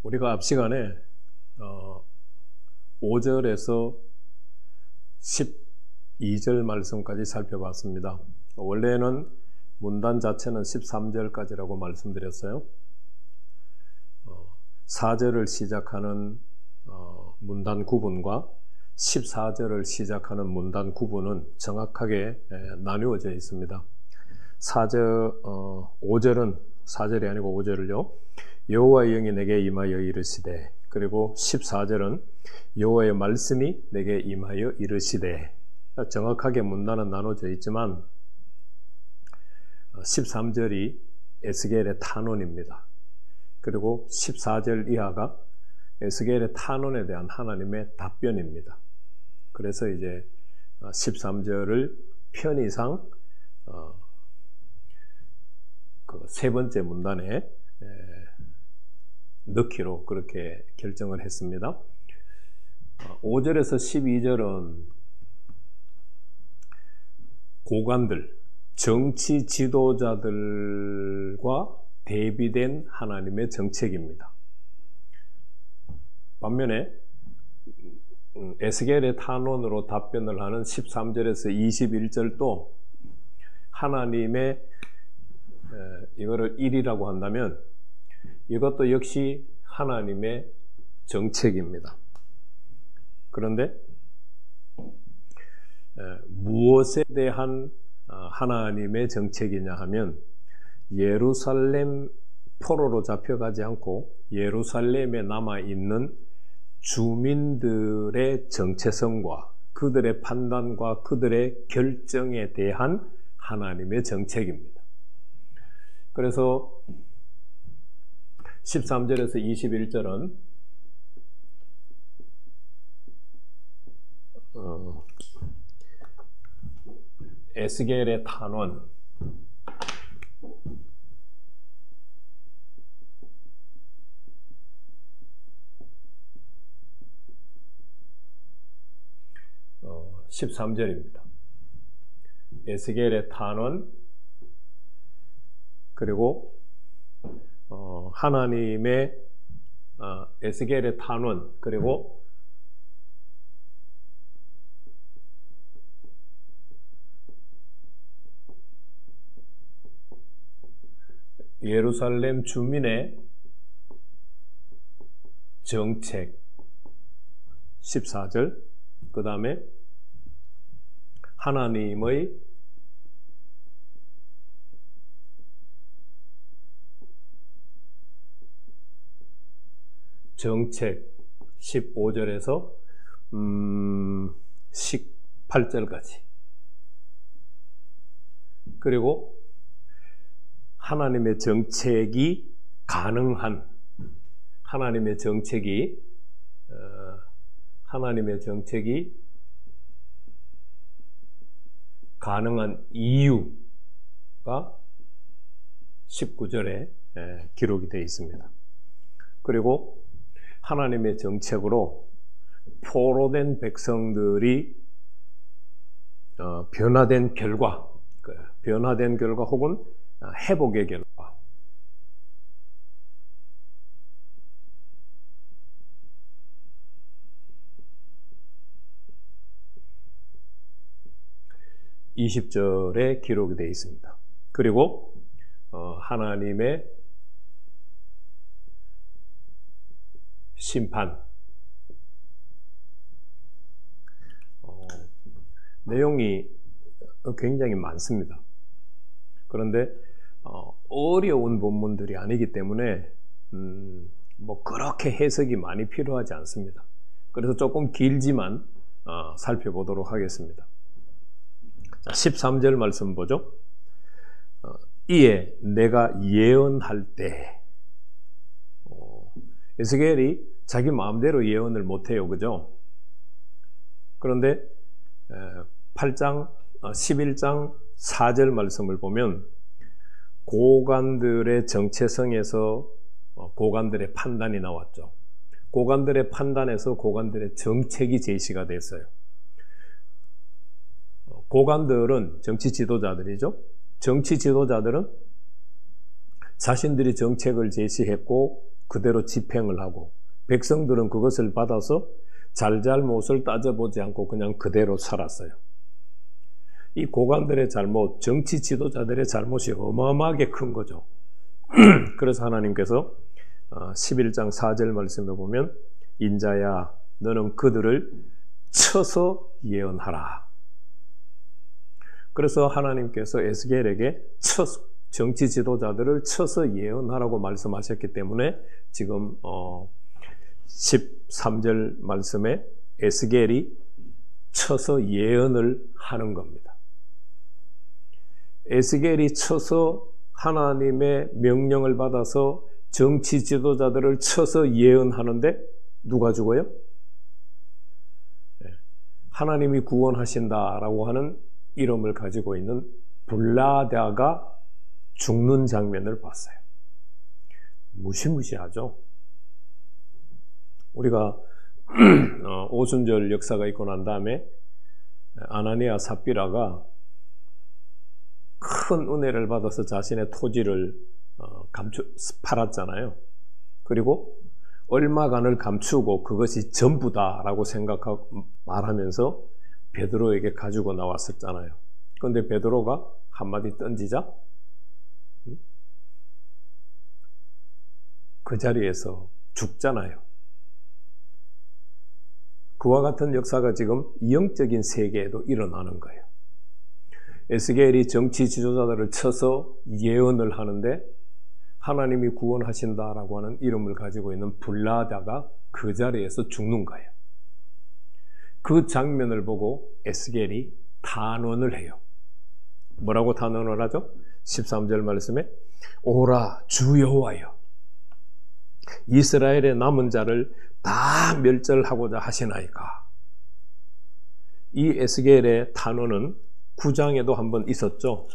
우리가 앞 시간에 5절에서 12절 말씀까지 살펴봤습니다. 원래는 문단 자체는 13절까지라고 말씀드렸어요. 4절을 시작하는 문단 구분과 14절을 시작하는 문단 구분은 정확하게 나누어져 있습니다. 5절은 4절이 아니고 5절을요. 여호와의 영이 내게 임하여 이르시되, 그리고 14절은 여호와의 말씀이 내게 임하여 이르시되. 정확하게 문단은 나눠져 있지만 13절이 에스겔의 탄원입니다. 그리고 14절 이하가 에스겔의 탄원에 대한 하나님의 답변입니다. 그래서 이제 13절을 편의상 그 세 번째 문단에 넣기로 그렇게 결정을 했습니다. 5절에서 12절은 고관들, 정치 지도자들과 대비된 하나님의 정책입니다. 반면에 에스겔의 탄원으로 답변을 하는 13절에서 21절도 하나님의 이거를 일이라고 한다면 이것도 역시 하나님의 정책입니다. 그런데 무엇에 대한 하나님의 정책이냐 하면 예루살렘 포로로 잡혀가지 않고 예루살렘에 남아있는 주민들의 정체성과 그들의 판단과 그들의 결정에 대한 하나님의 정책입니다. 그래서 13절에서 21절은 에스겔의 탄원, 어, 13절입니다. 에스겔의 탄원, 그리고 하나님의 에스겔의 탄원, 그리고 예루살렘 주민의 정책 14절, 그 다음에 하나님의 정책 15절에서 18절까지, 그리고 하나님의 정책이 가능한 하나님의 정책이 가능한 이유가 19절에 기록이 되어 있습니다. 그리고 하나님의 정책으로 포로된 백성들이 변화된 결과 혹은 회복의 결과, (20절에) 기록이 되어 있습니다. 그리고 하나님의 심판, 내용이 굉장히 많습니다. 그런데 어려운 본문들이 아니기 때문에 뭐 그렇게 해석이 많이 필요하지 않습니다. 그래서 조금 길지만 살펴보도록 하겠습니다. 자, 13절 말씀 보죠. 이에 내가 예언할 때, 에스겔이 자기 마음대로 예언을 못해요, 그죠? 그런데 11장 4절 말씀을 보면 고관들의 정체성에서 고관들의 판단이 나왔죠. 고관들의 판단에서 고관들의 정책이 제시가 됐어요. 고관들은 정치 지도자들이죠. 정치 지도자들은 자신들이 정책을 제시했고 그대로 집행을 하고 백성들은 그것을 받아서 잘잘못을 따져보지 않고 그냥 그대로 살았어요. 이 고관들의 잘못, 정치 지도자들의 잘못이 어마어마하게 큰 거죠. 그래서 하나님께서 11장 4절 말씀에 보면 인자야 너는 그들을 쳐서 예언하라. 그래서 하나님께서 에스겔에게 정치 지도자들을 쳐서 예언하라고 말씀하셨기 때문에 지금 13절 말씀에 에스겔이 쳐서 예언을 하는 겁니다. 에스겔이 쳐서 하나님의 명령을 받아서 정치 지도자들을 쳐서 예언하는데 누가 죽어요? 하나님이 구원하신다라고 하는 이름을 가지고 있는 블라다가 죽는 장면을 봤어요. 무시무시하죠. 우리가 오순절 역사가 있고 난 다음에 아나니아 삽비라가 큰 은혜를 받아서 자신의 토지를 팔았잖아요. 그리고 얼마간을 감추고 그것이 전부다라고 생각하고 말하면서 베드로에게 가지고 나왔었잖아요. 그런데 베드로가 한마디 던지자 그 자리에서 죽잖아요. 그와 같은 역사가 지금 영적인 세계에도 일어나는 거예요. 에스겔이 정치 지도자들을 쳐서 예언을 하는데 하나님이 구원하신다라고 하는 이름을 가지고 있는 블라다가 그 자리에서 죽는 거예요. 그 장면을 보고 에스겔이 탄원을 해요. 뭐라고 탄원을 하죠? 13절 말씀에 오라 주 여호와여 이스라엘의 남은 자를 다 멸절하고자 하시나이까. 이 에스겔의 탄원은 9장에도 한번 있었죠.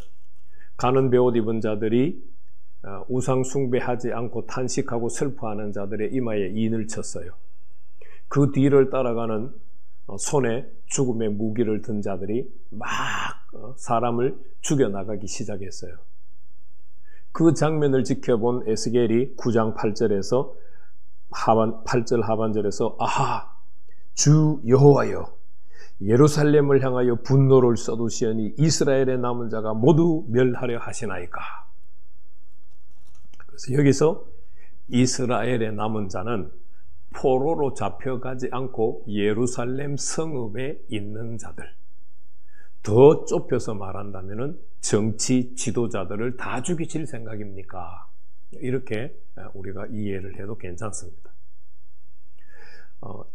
가는 베옷 입은 자들이 우상 숭배하지 않고 탄식하고 슬퍼하는 자들의 이마에 인을 쳤어요. 그 뒤를 따라가는 손에 죽음의 무기를 든 자들이 막 사람을 죽여나가기 시작했어요. 그 장면을 지켜본 에스겔이 9장 8절에서 8절 하반절에서 아하 주 여호와여 예루살렘을 향하여 분노를 쏟으시오니 이스라엘의 남은 자가 모두 멸하려 하시나이까. 그래서 여기서 이스라엘의 남은 자는 포로로 잡혀가지 않고 예루살렘 성읍에 있는 자들, 더 좁혀서 말한다면 정치 지도자들을 다 죽이실 생각입니까? 이렇게 우리가 이해를 해도 괜찮습니다.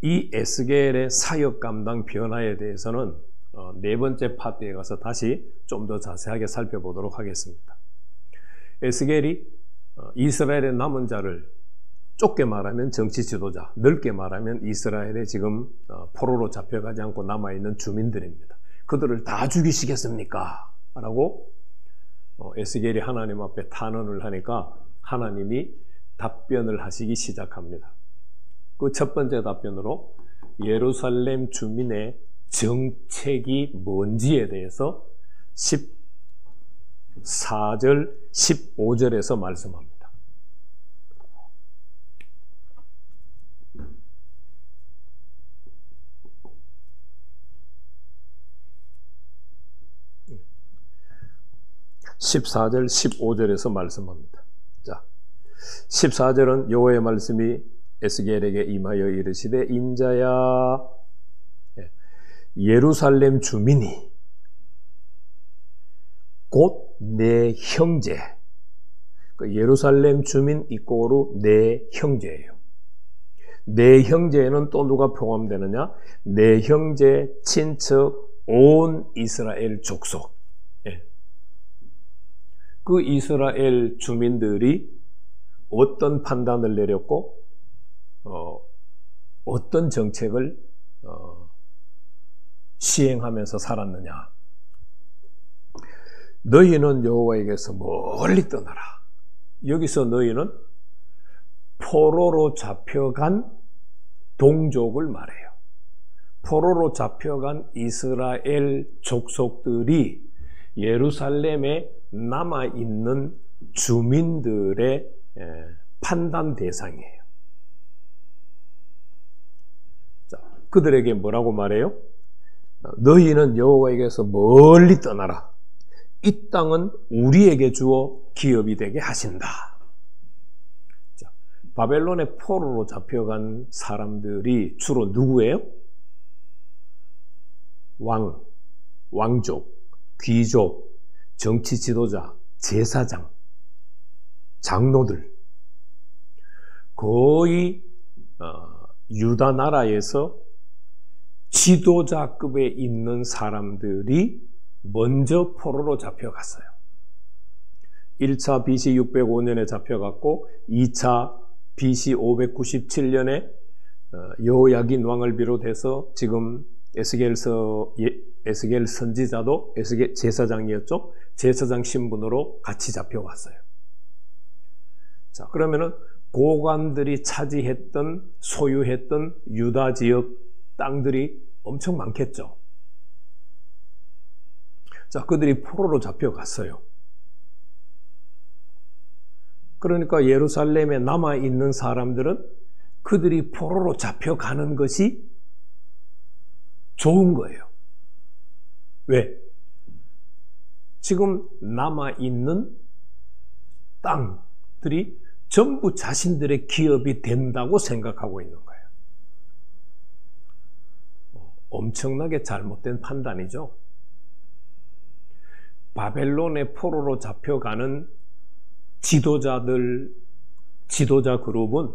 이 에스겔의 사역 감당 변화에 대해서는 네 번째 파트에 가서 다시 좀 더 자세하게 살펴보도록 하겠습니다. 에스겔이 이스라엘의 남은 자를 좁게 말하면 정치 지도자, 넓게 말하면 이스라엘에 지금 포로로 잡혀가지 않고 남아있는 주민들입니다. 그들을 다 죽이시겠습니까? 라고 에스겔이 하나님 앞에 탄원을 하니까 하나님이 답변을 하시기 시작합니다. 그 첫 번째 답변으로 예루살렘 주민의 정책이 뭔지에 대해서 14절, 15절에서 말씀합니다. (14절) (15절에서) 말씀합니다. 자, 14절은 여호와의 말씀이 에스겔에게 임하여 이르시되 인자야 예루살렘 주민이 곧 내 형제, 예루살렘 주민 이꼬르 내 형제예요. 내 형제에는 또 누가 포함되느냐? 내 형제, 친척, 온 이스라엘 족속. 그 이스라엘 주민들이 어떤 판단을 내렸고 어떤 정책을 시행하면서 살았느냐? 너희는 여호와에게서 멀리 떠나라. 여기서 너희는 포로로 잡혀간 동족을 말해요. 포로로 잡혀간 이스라엘 족속들이 예루살렘에 남아있는 주민들의 판단 대상이에요. 자, 그들에게 뭐라고 말해요? 너희는 여호와에게서 멀리 떠나라. 이 땅은 우리에게 주어 기업이 되게 하신다. 자, 바벨론의 포로로 잡혀간 사람들이 주로 누구예요? 왕족, 귀족, 정치 지도자, 제사장, 장로들. 거의 유다 나라에서 지도자급에 있는 사람들이 먼저 포로로 잡혀갔어요. 1차 BC 605년에 잡혀갔고 2차 BC 597년에 여호야긴 왕을 비롯해서 지금 에스겔 선지자도 에스겔 제사장이었죠. 제사장 신분으로 같이 잡혀왔어요. 자, 그러면은 고관들이 차지했던 소유했던 유다 지역 땅들이 엄청 많겠죠. 자, 그들이 포로로 잡혀갔어요. 그러니까 예루살렘에 남아있는 사람들은 그들이 포로로 잡혀가는 것이 좋은 거예요. 왜? 지금 남아있는 땅들이 전부 자신들의 기업이 된다고 생각하고 있는 거예요. 엄청나게 잘못된 판단이죠. 바벨론의 포로로 잡혀가는 지도자 그룹은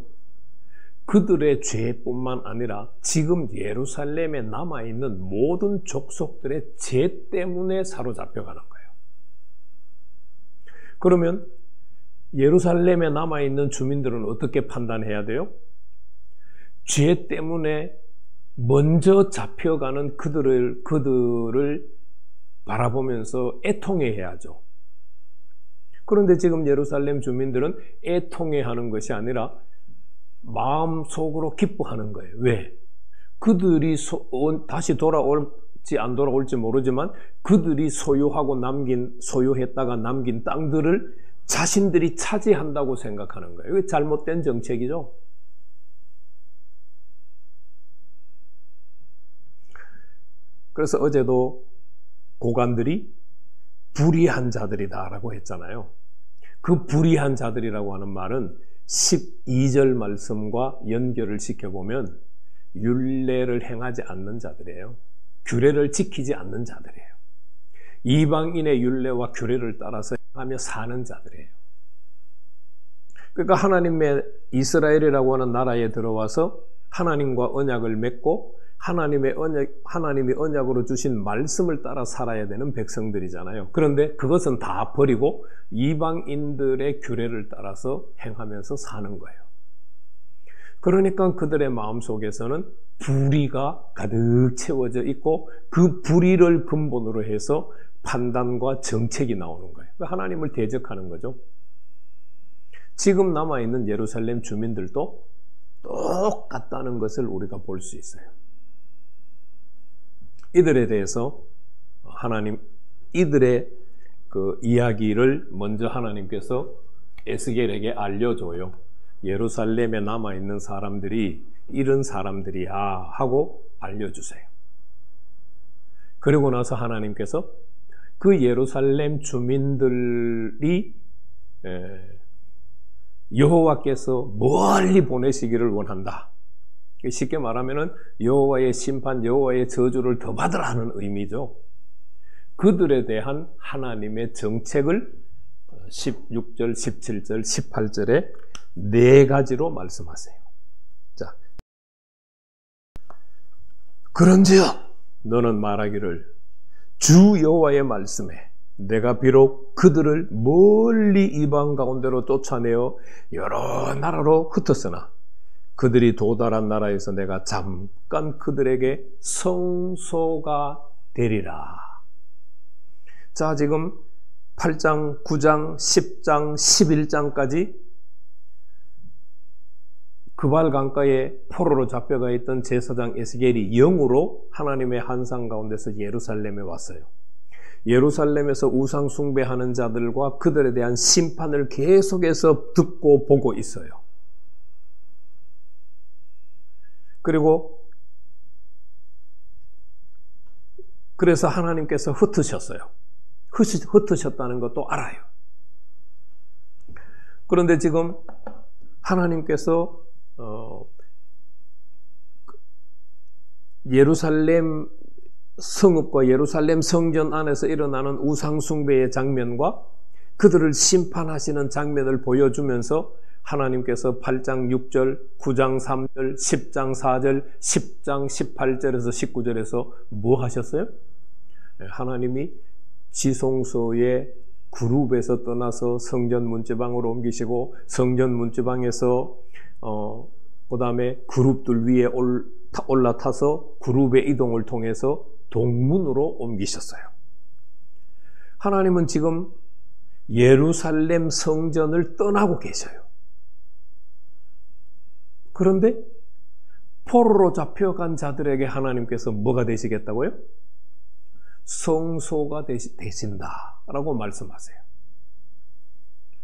그들의 죄뿐만 아니라 지금 예루살렘에 남아있는 모든 족속들의 죄 때문에 사로잡혀가는 거예요. 그러면 예루살렘에 남아있는 주민들은 어떻게 판단해야 돼요? 죄 때문에 먼저 잡혀가는 그들을 바라보면서 애통해야죠. 그런데 지금 예루살렘 주민들은 애통해하는 것이 아니라 마음속으로 기뻐하는 거예요. 왜? 그들이 다시 돌아올지 안 돌아올지 모르지만 그들이 소유했다가 남긴 땅들을 자신들이 차지한다고 생각하는 거예요. 이게 잘못된 정책이죠. 그래서 어제도 고관들이 불의한 자들이다라고 했잖아요. 그 불의한 자들이라고 하는 말은 12절 말씀과 연결을 시켜보면 율례를 행하지 않는 자들이에요. 규례를 지키지 않는 자들이에요. 이방인의 율례와 규례를 따라서 행하며 사는 자들이에요. 그러니까 하나님의 이스라엘이라고 하는 나라에 들어와서 하나님과 언약을 맺고 하나님이 언약으로 주신 말씀을 따라 살아야 되는 백성들이잖아요. 그런데 그것은 다 버리고 이방인들의 규례를 따라서 행하면서 사는 거예요. 그러니까 그들의 마음속에서는 불의가 가득 채워져 있고 그 불의를 근본으로 해서 판단과 정책이 나오는 거예요. 하나님을 대적하는 거죠. 지금 남아있는 예루살렘 주민들도 똑같다는 것을 우리가 볼 수 있어요. 이들에 대해서 이들의 그 이야기를 먼저 하나님께서 에스겔에게 알려줘요. 예루살렘에 남아있는 사람들이 이런 사람들이야 하고 알려주세요. 그리고 나서 하나님께서 그 예루살렘 주민들이 여호와께서 멀리 보내시기를 원한다. 쉽게 말하면 여호와의 심판, 여호와의 저주를 더 받으라는 의미죠. 그들에 대한 하나님의 정책을 16절, 17절, 18절에 네 가지로 말씀하세요. 자, 그런즉 너는 말하기를 주 여호와의 말씀에 내가 비록 그들을 멀리 이방 가운데로 쫓아내어 여러 나라로 흩었으나 그들이 도달한 나라에서 내가 잠깐 그들에게 성소가 되리라. 자, 지금 8장, 9장, 10장, 11장까지 그발 강가에 포로로 잡혀가 있던 제사장 에스겔이 영으로 하나님의 환상 가운데서 예루살렘에 왔어요. 예루살렘에서 우상 숭배하는 자들과 그들에 대한 심판을 계속해서 듣고 보고 있어요. 그리고 그래서 하나님께서 흩으셨어요. 흩으셨다는 것도 알아요. 그런데 지금 하나님께서 예루살렘 성읍과 예루살렘 성전 안에서 일어나는 우상숭배의 장면과 그들을 심판하시는 장면을 보여주면서 하나님께서 8장 6절, 9장 3절, 10장 4절, 10장 18절에서 19절에서 뭐 하셨어요? 하나님이 지성소의 그룹에서 떠나서 성전 문지방으로 옮기시고 성전 문지방에서 그 다음에 그룹들 위에 올라타서 그룹의 이동을 통해서 동문으로 옮기셨어요. 하나님은 지금 예루살렘 성전을 떠나고 계셔요. 그런데 포로로 잡혀간 자들에게 하나님께서 뭐가 되시겠다고요? 성소가 되신다라고 말씀하세요.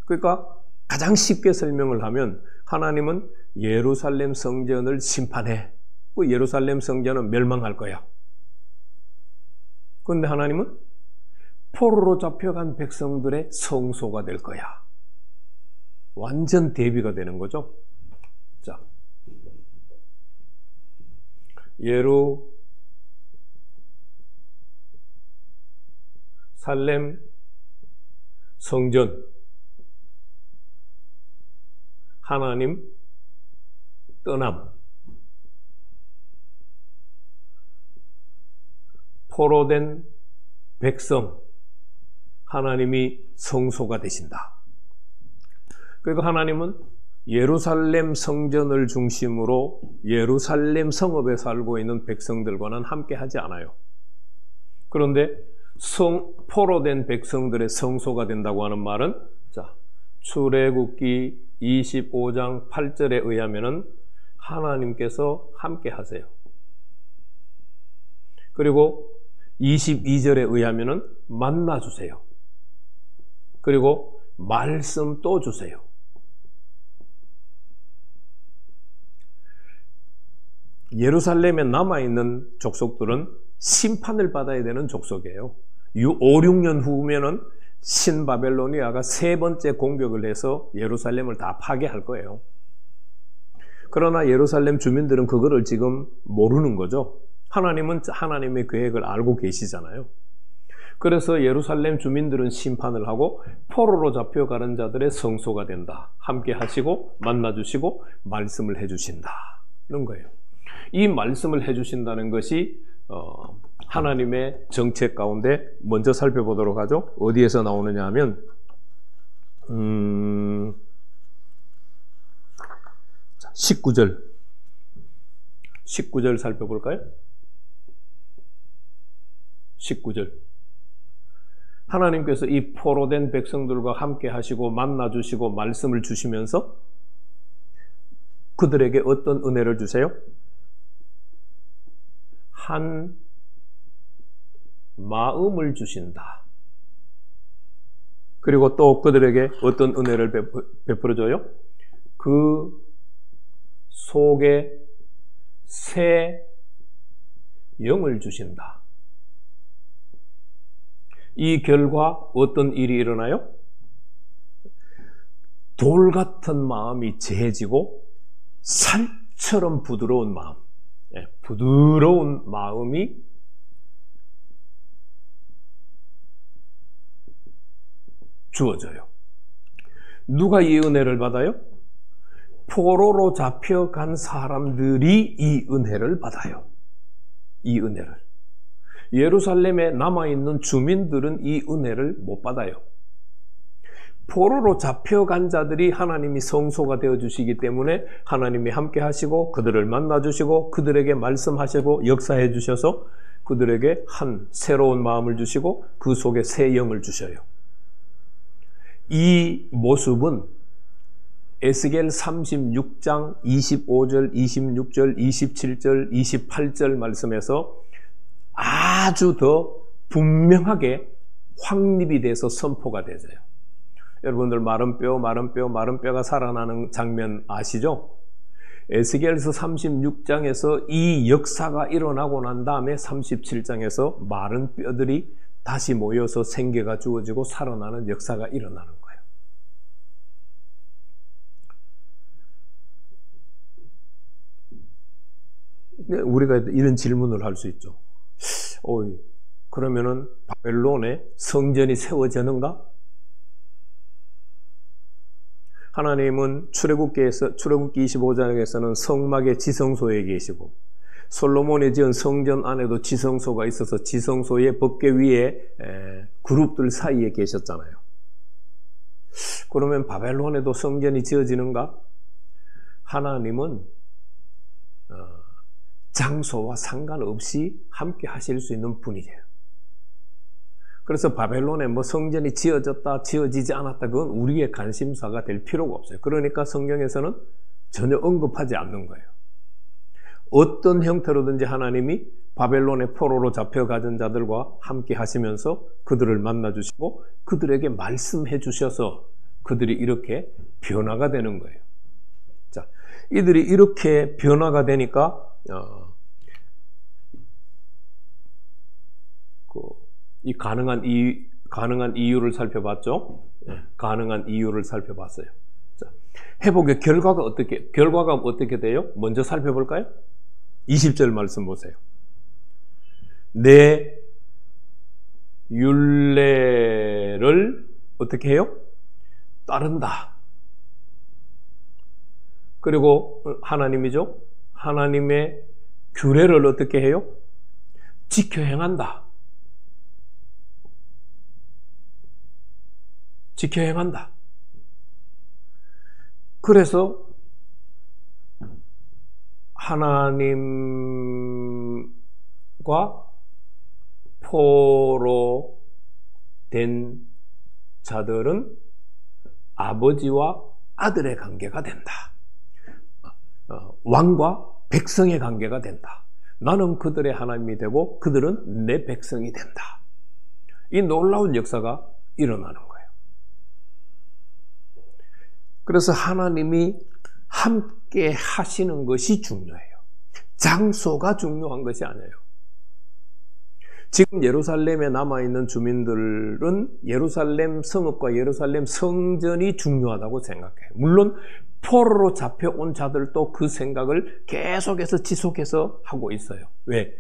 그러니까 가장 쉽게 설명을 하면 하나님은 예루살렘 성전을 심판해. 그 예루살렘 성전은 멸망할 거야. 그런데 하나님은 포로로 잡혀간 백성들의 성소가 될 거야. 완전 대비가 되는 거죠. 자, 예루살렘 성전, 하나님 떠남, 포로된 백성, 하나님이 성소가 되신다. 그리고 하나님은 예루살렘 성전을 중심으로 예루살렘 성읍에 살고 있는 백성들과는 함께 하지 않아요. 그런데 포로된 백성들의 성소가 된다고 하는 말은, 자, 출애굽기 25장 8절에 의하면은 하나님께서 함께 하세요. 그리고 22절에 의하면은 만나 주세요. 그리고 말씀 또 주세요. 예루살렘에 남아있는 족속들은 심판을 받아야 되는 족속이에요. 5, 6년 후면은 신바벨로니아가 세 번째 공격을 해서 예루살렘을 다 파괴할 거예요. 그러나 예루살렘 주민들은 그거를 지금 모르는 거죠. 하나님은 하나님의 계획을 알고 계시잖아요. 그래서 예루살렘 주민들은 심판을 하고 포로로 잡혀가는 자들의 성소가 된다. 함께 하시고 만나주시고 말씀을 해주신다는 거예요. 이 말씀을 해주신다는 것이 하나님의 정책 가운데 먼저 살펴보도록 하죠. 어디에서 나오느냐 하면 19절 살펴볼까요? 19절. 하나님께서 이 포로된 백성들과 함께 하시고 만나주시고 말씀을 주시면서 그들에게 어떤 은혜를 주세요? 한 마음을 주신다. 그리고 또 그들에게 어떤 은혜를 베풀어줘요? 그 속에 새 영을 주신다. 이 결과 어떤 일이 일어나요? 돌 같은 마음이 재해지고 살처럼 부드러운 마음, 부드러운 마음이 주어져요. 누가 이 은혜를 받아요? 포로로 잡혀간 사람들이 이 은혜를 받아요. 이 은혜를. 예루살렘에 남아있는 주민들은 이 은혜를 못 받아요. 포로로 잡혀간 자들이 하나님이 성소가 되어주시기 때문에 하나님이 함께 하시고 그들을 만나주시고 그들에게 말씀하시고 역사해 주셔서 그들에게 한 새로운 마음을 주시고 그 속에 새 영을 주셔요. 이 모습은 에스겔 36장 25절, 26절, 27절, 28절 말씀에서 아주 더 분명하게 확립이 돼서 선포가 되져요. 여러분들 마른 뼈가 살아나는 장면 아시죠? 에스겔서 36장에서 이 역사가 일어나고 난 다음에 37장에서 마른 뼈들이 다시 모여서 생계가 주어지고 살아나는 역사가 일어나는 거예요. 우리가 이런 질문을 할 수 있죠. 그러면은 바벨론에 성전이 세워지는가? 하나님은 출애굽기 25장에서는 성막의 지성소에 계시고 솔로몬이 지은 성전 안에도 지성소가 있어서 지성소의 법궤 위에 그룹들 사이에 계셨잖아요. 그러면 바벨론에도 성전이 지어지는가? 하나님은 장소와 상관없이 함께 하실 수 있는 분이에요. 그래서 바벨론에 뭐 성전이 지어졌다, 지어지지 않았다, 그건 우리의 관심사가 될 필요가 없어요. 그러니까 성경에서는 전혀 언급하지 않는 거예요. 어떤 형태로든지 하나님이 바벨론의 포로로 잡혀가던 자들과 함께 하시면서 그들을 만나주시고 그들에게 말씀해 주셔서 그들이 이렇게 변화가 되는 거예요. 자, 이들이 이렇게 변화가 되니까 이 가능한 이유를 살펴봤죠. 가능한 이유를 살펴봤어요. 자, 회복의 결과가 어떻게 돼요? 먼저 살펴볼까요? 20절 말씀 보세요. 내 율례를 어떻게 해요? 따른다. 그리고 하나님이죠. 하나님의 규례를 어떻게 해요? 지켜 행한다. 지켜 행한다. 그래서 하나님과 포로 된 자들은 아버지와 아들의 관계가 된다. 왕과 백성의 관계가 된다. 나는 그들의 하나님이 되고 그들은 내 백성이 된다. 이 놀라운 역사가 일어나는 거예요. 그래서 하나님이 함께 하시는 것이 중요해요. 장소가 중요한 것이 아니에요. 지금 예루살렘에 남아있는 주민들은 예루살렘 성읍과 예루살렘 성전이 중요하다고 생각해요. 물론 포로로 잡혀온 자들도 그 생각을 계속해서 지속해서 하고 있어요. 왜?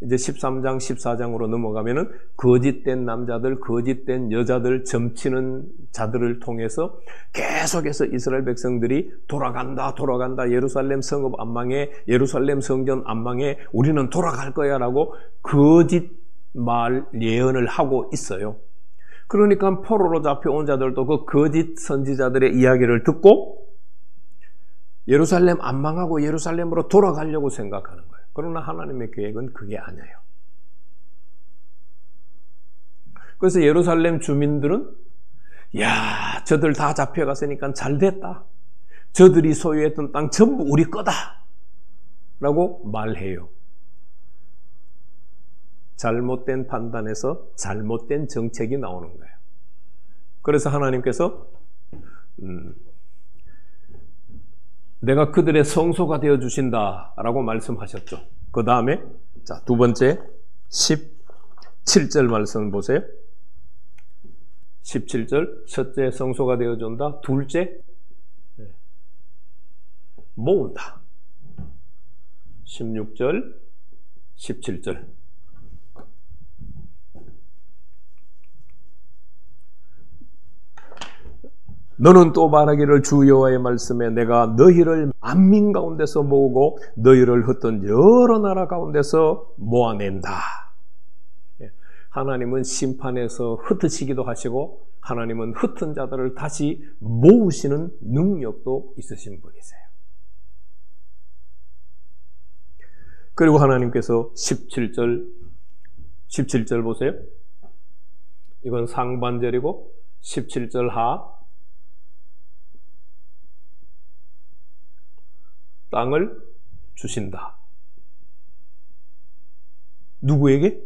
이제 13장, 14장으로 넘어가면은 거짓된 남자들, 거짓된 여자들, 점치는 자들을 통해서 계속해서 이스라엘 백성들이 돌아간다, 예루살렘 성읍 안 망해, 예루살렘 성전 안 망해, 우리는 돌아갈 거야 라고 거짓말 예언을 하고 있어요. 그러니까 포로로 잡혀온 자들도 그 거짓 선지자들의 이야기를 듣고 예루살렘 안 망하고 예루살렘으로 돌아가려고 생각하는 거예요. 그러나 하나님의 계획은 그게 아니에요. 그래서 예루살렘 주민들은 야, 저들 다 잡혀갔으니까 잘 됐다. 저들이 소유했던 땅 전부 우리 거다 라고 말해요. 잘못된 판단에서 잘못된 정책이 나오는 거예요. 그래서 하나님께서 내가 그들의 성소가 되어주신다 라고 말씀하셨죠. 그 다음에 두 번째 17절 말씀 보세요. 17절 첫째 성소가 되어준다. 둘째 모은다. 16절 17절 너는 또 말하기를 주 여호와의 말씀에 내가 너희를 만민 가운데서 모으고 너희를 흩은 여러 나라 가운데서 모아낸다. 하나님은 심판에서 흩으시기도 하시고 하나님은 흩은 자들을 다시 모으시는 능력도 있으신 분이세요. 그리고 하나님께서 17절 보세요. 이건 상반절이고 17절 하 땅을 주신다. 누구에게?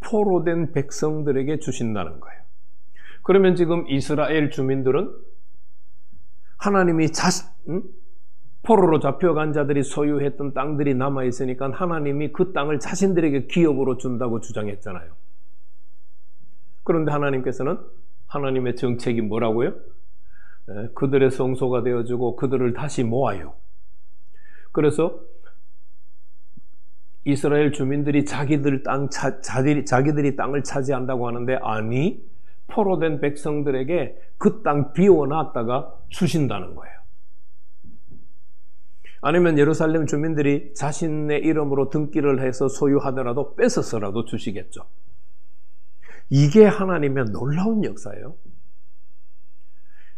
포로된 백성들에게 주신다는 거예요. 그러면 지금 이스라엘 주민들은 하나님이 포로로 잡혀간 자들이 소유했던 땅들이 남아있으니까 하나님이 그 땅을 자신들에게 기업으로 준다고 주장했잖아요. 그런데 하나님께서는 하나님의 정책이 뭐라고요? 그들의 성소가 되어주고 그들을 다시 모아요. 그래서 이스라엘 주민들이 자기들이 땅을 차지한다고 하는데, 아니, 포로된 백성들에게 그 땅 비워놨다가 주신다는 거예요. 아니면 예루살렘 주민들이 자신의 이름으로 등기를 해서 소유하더라도 뺏어서라도 주시겠죠. 이게 하나님의 놀라운 역사예요.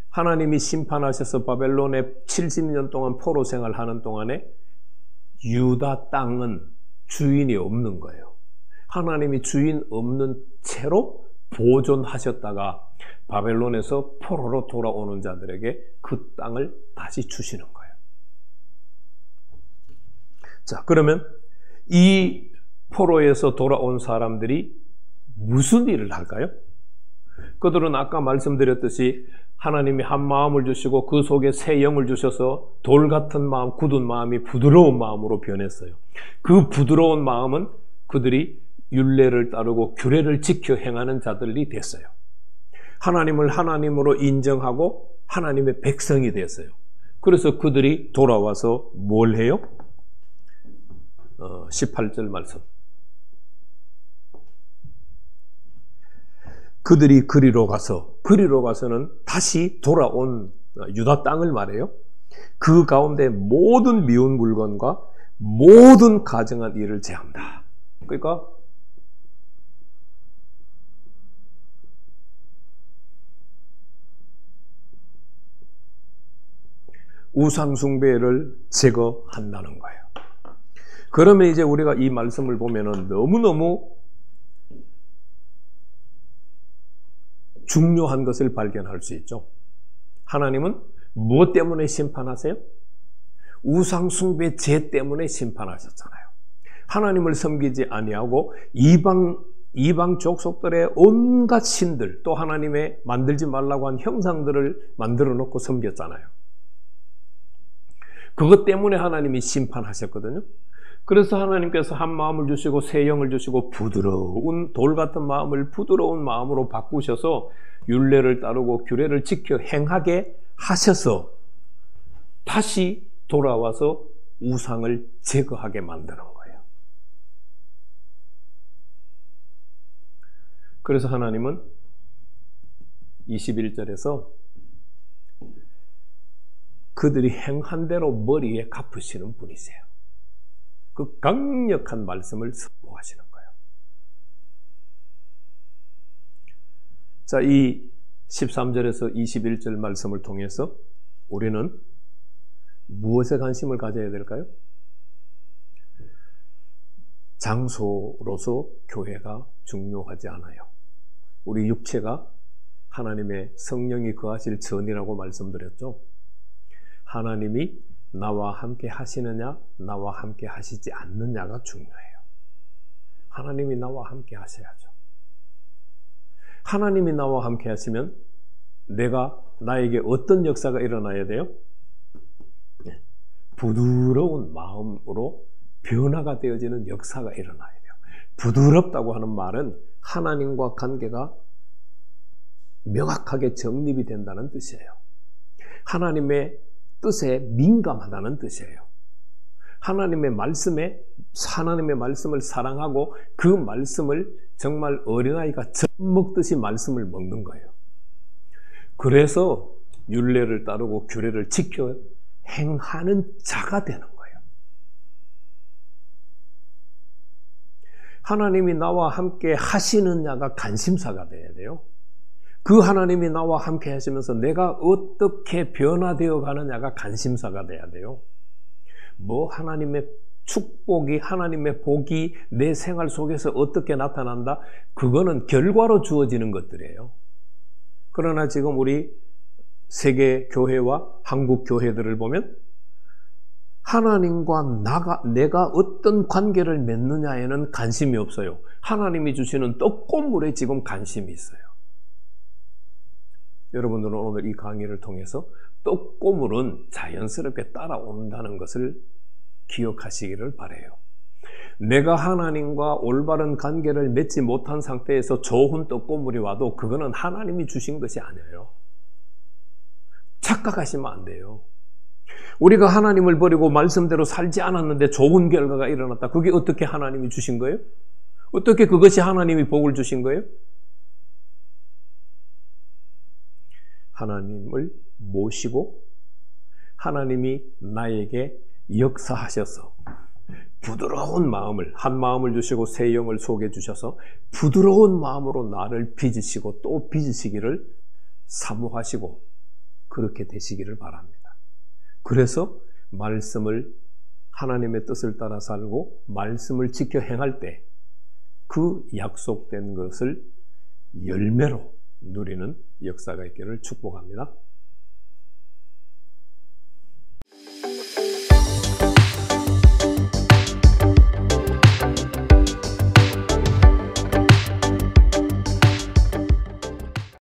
하나님이 심판하셔서 바벨론에 70년 동안 포로 생활하는 동안에 유다 땅은 주인이 없는 거예요. 하나님이 주인 없는 채로 보존하셨다가 바벨론에서 포로로 돌아오는 자들에게 그 땅을 다시 주시는 거예요. 자, 그러면 이 포로에서 돌아온 사람들이 무슨 일을 할까요? 그들은 아까 말씀드렸듯이 하나님이 한 마음을 주시고 그 속에 새 영을 주셔서 돌 같은 마음, 굳은 마음이 부드러운 마음으로 변했어요. 그 부드러운 마음은 그들이 율례를 따르고 규례를 지켜 행하는 자들이 됐어요. 하나님을 하나님으로 인정하고 하나님의 백성이 됐어요. 그래서 그들이 돌아와서 뭘 해요? 18절 말씀. 그들이 그리로 가서는 다시 돌아온 유다 땅을 말해요. 그 가운데 모든 미운 물건과 모든 가증한 일을 제한다. 그러니까 우상 숭배를 제거한다는 거예요. 그러면 이제 우리가 이 말씀을 보면은 너무너무 중요한 것을 발견할 수 있죠. 하나님은 무엇 때문에 심판하세요? 우상 숭배 죄 때문에 심판하셨잖아요. 하나님을 섬기지 아니하고 이방 족속들의 온갖 신들, 또 하나님의 만들지 말라고 한 형상들을 만들어 놓고 섬겼잖아요. 그것 때문에 하나님이 심판하셨거든요. 그래서 하나님께서 한 마음을 주시고 새 영을 주시고 부드러운 돌 같은 마음을 부드러운 마음으로 바꾸셔서 율례를 따르고 규례를 지켜 행하게 하셔서 다시 돌아와서 우상을 제거하게 만드는 거예요. 그래서 하나님은 21절에서 그들이 행한 대로 머리에 갚으시는 분이세요. 그 강력한 말씀을 선포하시는 거예요. 자, 이 13절에서 21절 말씀을 통해서 우리는 무엇에 관심을 가져야 될까요? 장소로서 교회가 중요하지 않아요. 우리 육체가 하나님의 성령이 거하실 전이라고 말씀드렸죠. 하나님이 나와 함께 하시느냐, 나와 함께 하시지 않느냐가 중요해요. 하나님이 나와 함께 하셔야죠. 하나님이 나와 함께 하시면 나에게 어떤 역사가 일어나야 돼요? 부드러운 마음으로 변화가 되어지는 역사가 일어나야 돼요. 부드럽다고 하는 말은 하나님과 관계가 명확하게 정립이 된다는 뜻이에요. 하나님의 뜻에 민감하다는 뜻이에요. 하나님의 말씀을 사랑하고 그 말씀을 정말 어린아이가 젖 먹듯이 말씀을 먹는 거예요. 그래서 율례를 따르고 규례를 지켜 행하는 자가 되는 거예요. 하나님이 나와 함께 하시느냐가 관심사가 돼야 돼요. 그 하나님이 나와 함께 하시면서 내가 어떻게 변화되어 가느냐가 관심사가 돼야 돼요. 하나님의 축복이, 하나님의 복이 내 생활 속에서 어떻게 나타난다? 그거는 결과로 주어지는 것들이에요. 그러나 지금 우리 세계 교회와 한국 교회들을 보면 하나님과 내가 어떤 관계를 맺느냐에는 관심이 없어요. 하나님이 주시는 떡고물에 지금 관심이 있어요. 여러분들은 오늘 이 강의를 통해서 떡고물은 자연스럽게 따라온다는 것을 기억하시기를 바라요. 내가 하나님과 올바른 관계를 맺지 못한 상태에서 좋은 떡고물이 와도 그거는 하나님이 주신 것이 아니에요. 착각하시면 안 돼요. 우리가 하나님을 버리고 말씀대로 살지 않았는데 좋은 결과가 일어났다. 그게 어떻게 하나님이 주신 거예요? 어떻게 그것이 하나님이 복을 주신 거예요? 하나님을 모시고 하나님이 나에게 역사하셔서 부드러운 마음을, 한 마음을 주시고 새 영을 속에 주셔서 부드러운 마음으로 나를 빚으시고 또 빚으시기를 사모하시고 그렇게 되시기를 바랍니다. 그래서 말씀을, 하나님의 뜻을 따라 살고 말씀을 지켜 행할 때 그 약속된 것을 열매로 누리는 역사가 있기를 축복합니다.